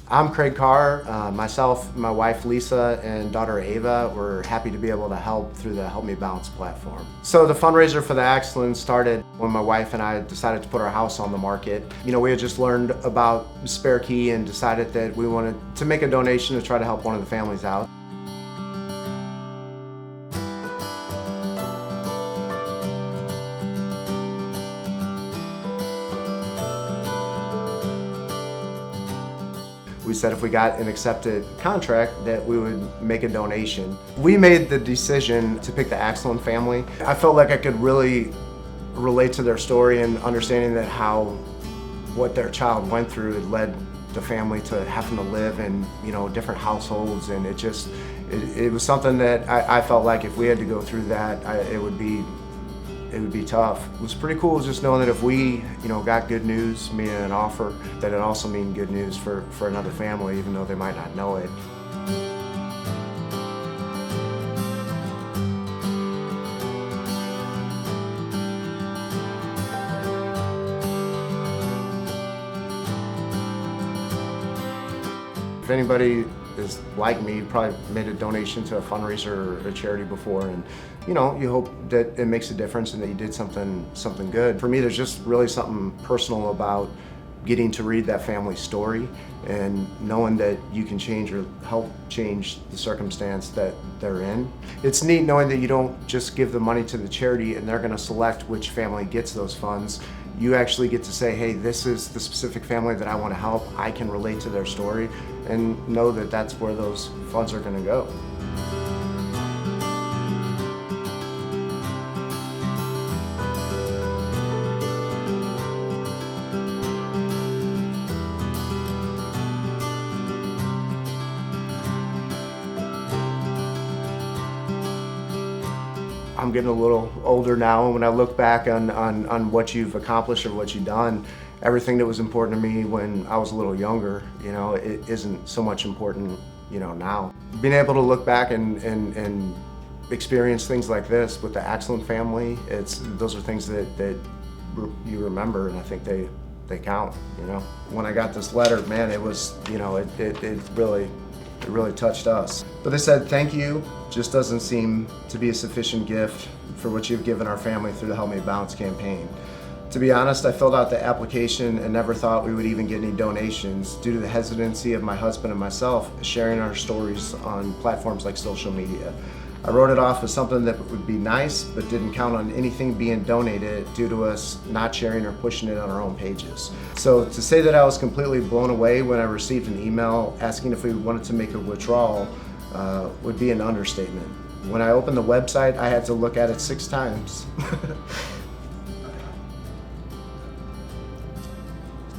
I'm Craig Carr. Myself, my wife Lisa, and daughter Ava were happy to be able to help through the Help Me Bounce platform. So the fundraiser for the Excellence started when my wife and I decided to put our house on the market. You know, we had just learned about Spare Key and decided that we wanted to make a donation to try to help one of the families out. We said if we got an accepted contract that we would make a donation. We made the decision to pick the Axelin family. I felt like I could really relate to their story and understanding that what their child went through had led the family to having to live in different households, and it was something that I felt like if we had to go through that, it would be tough. It was pretty cool just knowing that if we, got good news, meaning an offer, that it also mean good news for another family, even though they might not know it. If anybody is like me, probably made a donation to a fundraiser or a charity before, and you hope that it makes a difference and that you did something good. For me, there's just really something personal about getting to read that family's story and knowing that you can change or help change the circumstance that they're in. It's neat knowing that you don't just give the money to the charity and they're going to select which family gets those funds. You actually get to say, hey, this is the specific family that I want to help. I can relate to their story and know that that's where those funds are going to go. I'm getting a little older now, and when I look back on what you've accomplished or what you've done, everything that was important to me when I was a little younger, it isn't so much important, now. Being able to look back and experience things like this with the Axelin family, those are things that you remember, and I think they count, When I got this letter, man, it was, it really touched us. But they said, thank you, just doesn't seem to be a sufficient gift for what you've given our family through the Help Me Bounce campaign. To be honest, I filled out the application and never thought we would even get any donations due to the hesitancy of my husband and myself sharing our stories on platforms like social media. I wrote it off as something that would be nice, but didn't count on anything being donated due to us not sharing or pushing it on our own pages. So to say that I was completely blown away when I received an email asking if we wanted to make a withdrawal would be an understatement. When I opened the website, I had to look at it 6 times.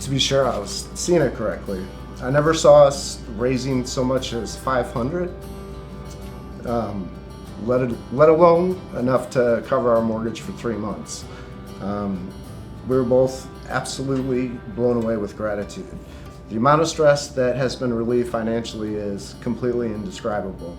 To be sure I was seeing it correctly. I never saw us raising so much as $500. Let alone enough to cover our mortgage for 3 months. We were both absolutely blown away with gratitude. The amount of stress that has been relieved financially is completely indescribable.